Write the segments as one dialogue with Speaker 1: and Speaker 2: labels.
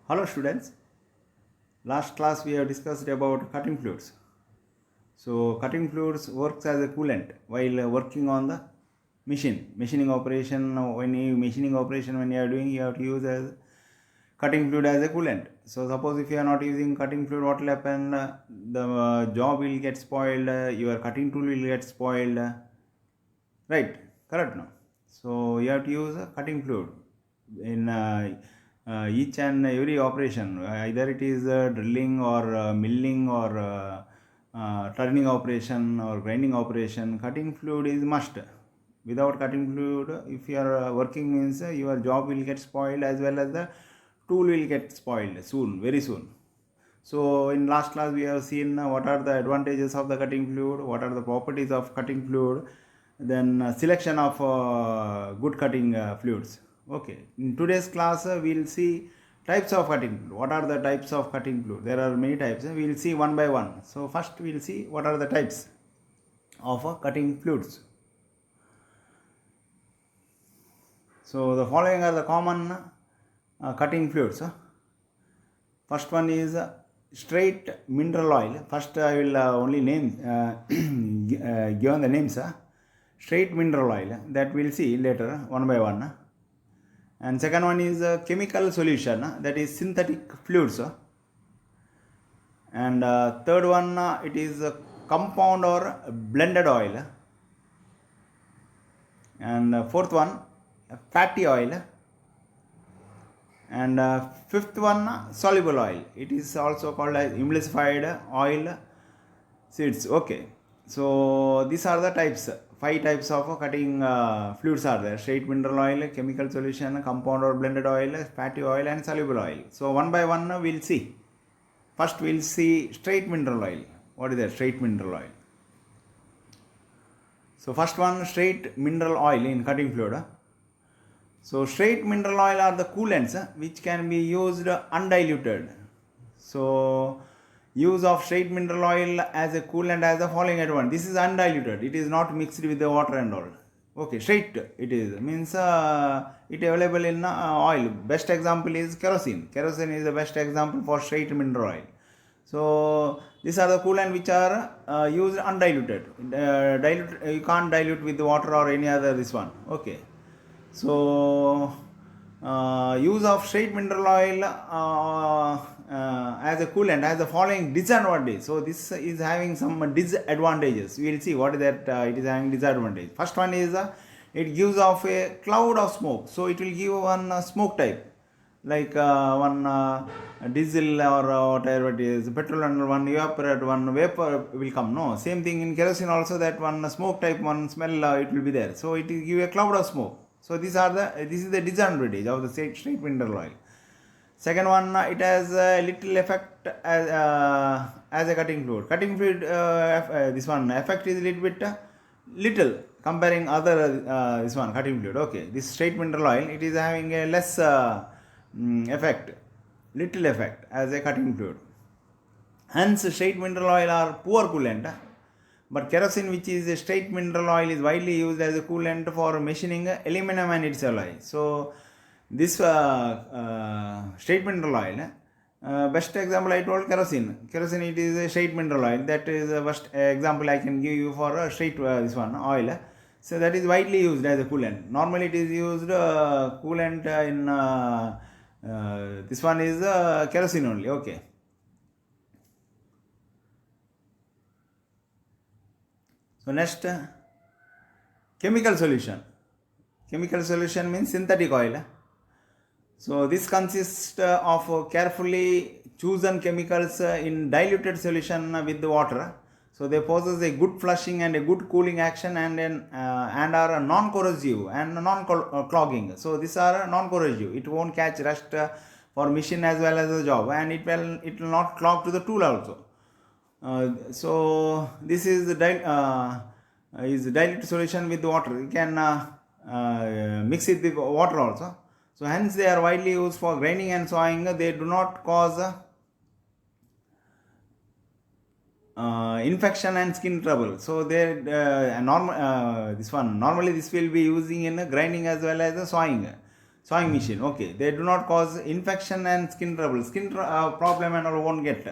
Speaker 1: Hello students, last class we have discussed about cutting fluids. So cutting fluids works as a coolant while working on the machining operation. When you are doing, you have to use as cutting fluid as a coolant. So suppose if you are not using cutting fluid, what will happen? The job will get spoiled, your cutting tool will get spoiled, right? Correct, no? So you have to use a cutting fluid in each and every operation, either it is drilling or milling or turning operation or grinding operation. Cutting fluid is must. Without cutting fluid, if you are working, means your job will get spoiled as well as the tool will get spoiled soon, very soon. So in last class we have seen what are the advantages of the cutting fluid, what are the properties of cutting fluid, then selection of good cutting fluids. Okay, in today's class we will see types of cutting fluid. What are the types of cutting fluid? There are many types. We will see one by one. So first we will see what are the types of cutting fluids. So the following are the common cutting fluids. First one is straight mineral oil. First I will only name given the names. Straight mineral oil, that we will see later one by one. And second one is chemical solution, that is synthetic fluids. And third one, it is compound or blended oil. And fourth one, fatty oil. And fifth one, soluble oil. It is also called as emulsified oil seeds. Okay, so these are the types. 5 types of cutting fluids are there: straight mineral oil, chemical solution, compound or blended oil, fatty oil, and soluble oil. So one by one we'll see. First we'll see straight mineral oil. What is that? Straight mineral oil. So first one, straight mineral oil in cutting fluid. So straight mineral oil are the coolants which can be used undiluted. So use of straight mineral oil as a coolant has the following advantage. This is undiluted. It is not mixed with the water and all. Okay, straight it is. Means it available in oil. Best example is kerosene. Kerosene is the best example for straight mineral oil. So these are the coolant which are used undiluted. You can't dilute with the water or any other this one. Okay. So use of straight mineral oil as a coolant has the following disadvantage. So this is having some disadvantages. We will see what is that it is having disadvantage. First one is it gives off a cloud of smoke. So it will give one smoke type, like one diesel or whatever it is, petrol, and one evaporate, one vapor will come. No, same thing in kerosene also, that one smoke type, one smell it will be there. So it will give a cloud of smoke. So this is the disadvantage of the straight mineral oil. Second one, it has a little effect as a cutting fluid. Cutting fluid, this one effect is a little bit little comparing other this one cutting fluid. Okay, this straight mineral oil, it is having a less effect, little effect as a cutting fluid. Hence straight mineral oil are poor coolant. But kerosene, which is a straight mineral oil, is widely used as a coolant for machining aluminum and its alloy. So this straight mineral oil, best example I told kerosene. Kerosene, it is a straight mineral oil. That is the best example I can give you for a straight this one oil. So that is widely used as a coolant. Normally it is used coolant in this one is kerosene only. Okay. So next, chemical solution. Chemical solution means synthetic oil. So this consists of carefully chosen chemicals in diluted solution with the water. So they possess a good flushing and a good cooling action, and are non-corrosive and non-clogging. So these are non-corrosive. It won't catch rust for machine as well as the job, and it will not clog to the tool also. So this is dilute solution with water. You can mix it with water also. So hence they are widely used for grinding and sawing. They do not cause infection and skin trouble. So they normally this will be using in grinding as well as sawing. sewing machine. Okay, they do not cause infection and skin trouble. Skin problem and all won't get.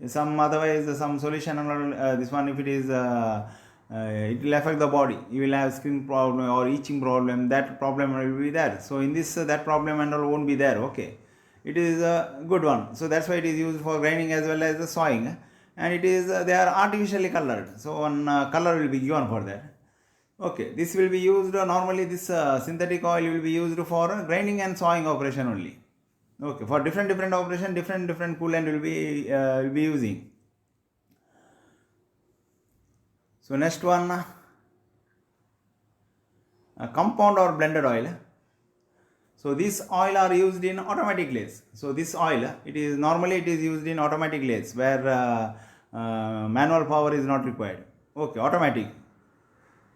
Speaker 1: Some otherwise some solution and all. This one, if it is it will affect the body. You will have skin problem or itching problem. That problem will be there. So in this that problem and all won't be there. Okay, it is a good one. So that's why it is used for grinding as well as the sewing. And it is they are artificially colored. So one color will be given for that. Okay, this will be used normally. This synthetic oil will be used for grinding and sewing operation only. Okay, for different operation, different coolant will be using. So next one, compound or blended oil. So this oil are used in automatic lathes. So this oil, it is normally used in automatic lathes where manual power is not required. Okay, automatic.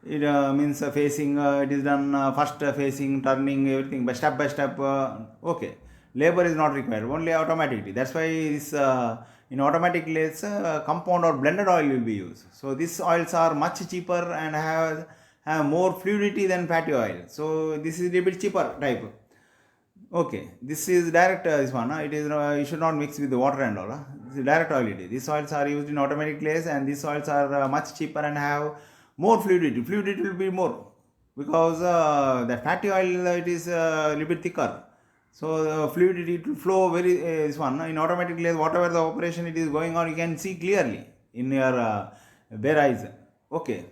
Speaker 1: It means facing, it is done first facing, turning, everything by step. Okay, labor is not required, only automatically. That's why this in automatic lathes compound or blended oil will be used. So these oils are much cheaper and have more fluidity than fatty oil. So this is a little bit cheaper type. Okay, this is direct this one. It is you should not mix with the water and all. This is direct oil. These oils are used in automatic lathes, and these oils are much cheaper and have more fluidity. Fluidity will be more because the fatty oil it is a little bit thicker. So fluidity to flow very this one in automatic lathe. Whatever the operation it is going on, you can see clearly in your bare eyes. Okay.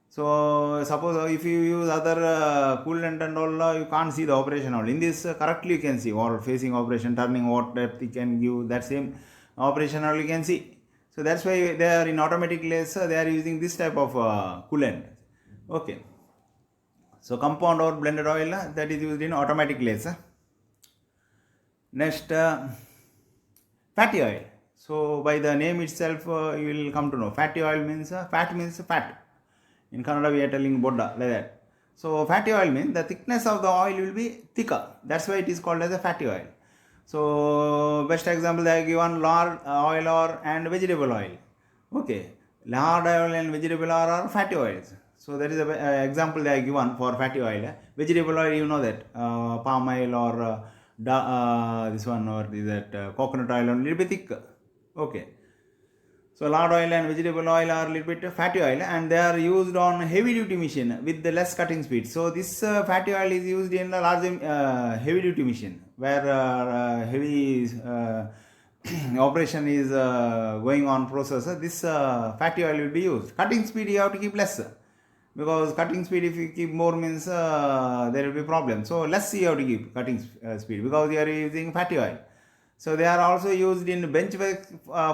Speaker 1: So suppose if you use other coolant and all, you can't see the operation all. In this correctly you can see or facing operation, turning, what depth you can give, that same operation all you can see. So that's why they are in automatic lathes, they are using this type of coolant. Okay. So compound or blended oil that is used in automatic lathes. Next, fatty oil. So by the name itself, you will come to know. Fatty oil means fat means fat. In Kannada we are telling bodda like that. So fatty oil means the thickness of the oil will be thicker. That's why it is called as a fatty oil. So best example they are given lard oil or and vegetable oil. Okay, lard oil and vegetable oil are fatty oils. So that is an example they are given for fatty oil. Vegetable oil, you know that palm oil or this one or is that coconut oil, a little bit thick. Okay. So lard oil and vegetable oil are a little bit fatty oil, and they are used on heavy duty machine with the less cutting speed. So this fatty oil is used in a large heavy duty machine where heavy operation is going on process. This fatty oil will be used. Cutting speed you have to keep less, because cutting speed if you keep more means there will be problem. So less you have to keep cutting speed because you are using fatty oil. So they are also used in bench work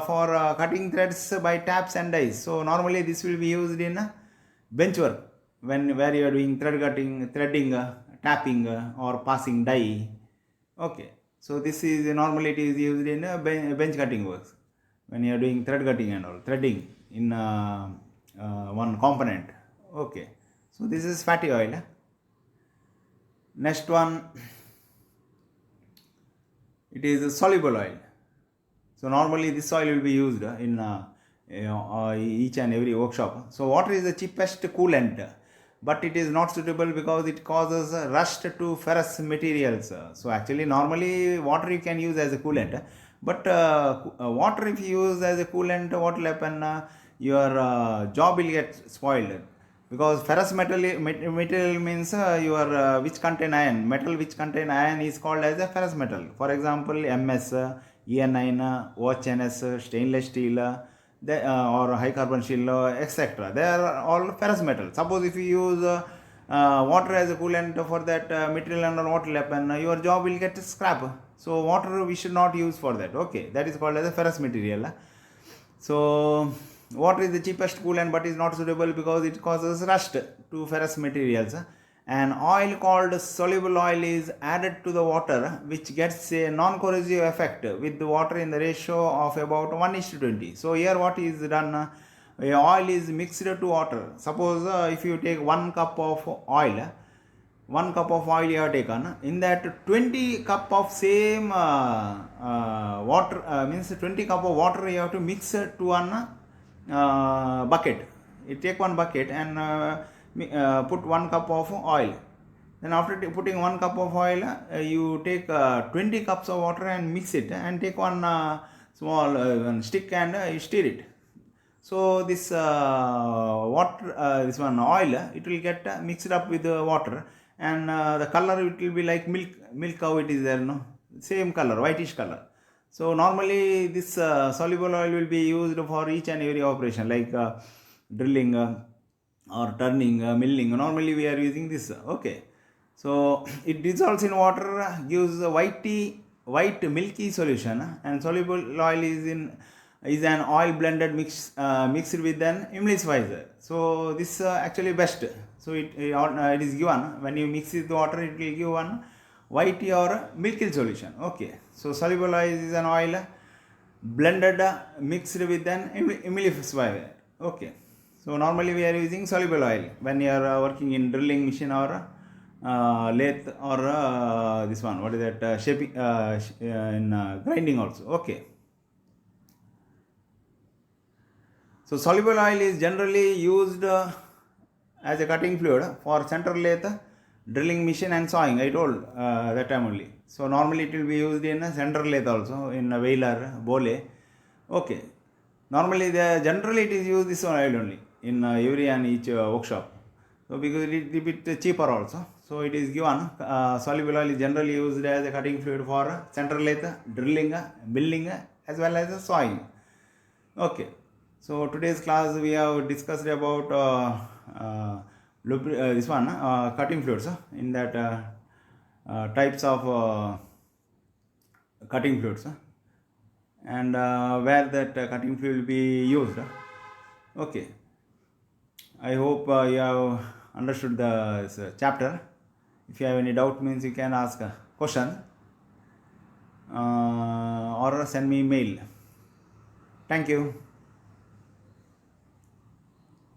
Speaker 1: for cutting threads by taps and dies. So normally this will be used in bench work where you are doing thread cutting, threading, tapping or passing die. Okay. So this is normally it is used in bench cutting works when you are doing thread cutting and all, threading in one component. Okay. So this is fatty oil. Next one, it is a soluble oil. So normally this oil will be used in each and every workshop. So water is the cheapest coolant, but it is not suitable because it causes rust to ferrous materials. So actually normally water you can use as a coolant, but water if you use as a coolant, what will happen? Your job will get spoiled. Because ferrous material means your which contain iron. Metal which contain iron is called as a ferrous metal. For example, MS, EN9, OHNS, stainless steel, or high carbon steel, etc. They are all ferrous metal. Suppose if you use water as a coolant for that material and what will happen? Your job will get scrap. So water we should not use for that. Okay, that is called as a ferrous material. So water is the cheapest coolant but is not suitable because it causes rust to ferrous materials. An oil called soluble oil is added to the water which gets a non-corrosive effect with the water in the ratio of about 1:20. So here what is done? Oil is mixed to water. Suppose if you take 1 cup of oil, 1 cup of oil you have taken, in that 20 cup of same water means 20 cup of water you have to mix to one bucket. You take one bucket and put 1 cup of oil. Then after putting 1 cup of oil, you take 20 cups of water and mix it, and take one small one stick and you stir it. So this water, this one oil, it will get mixed up with the water, and the color it will be like milk how it is there, no, same color, whitish color. So normally this soluble oil will be used for each and every operation, like drilling or turning, milling. Normally we are using this. Okay. So it dissolves in water, gives a white milky solution, and soluble oil is an oil blended mixed with an emulsifier. So this actually best. So it is given when you mix with water, it will give one white or milky solution. Okay. So soluble oil is an oil blended mixed with an emulsifier. Okay. So normally we are using soluble oil when you are working in drilling machine or lathe or this one, what is that, shaping in grinding also. Okay. So soluble oil is generally used as a cutting fluid for central lathe, drilling machine and sawing. I told that time only. So normally it will be used in a central lathe also, in a whaler, bole. Okay. Normally generally it is used this oil only in every and each workshop. So because it is a bit cheaper also. So it is given soluble oil is generally used as a cutting fluid for central lathe, drilling, milling as well as sawing. Okay. So today's class we have discussed about this one cutting fluids in that types of cutting fluids and where that cutting fluid will be used. Okay. I hope you have understood this chapter. If you have any doubt, means you can ask a question or send me mail. Thank you.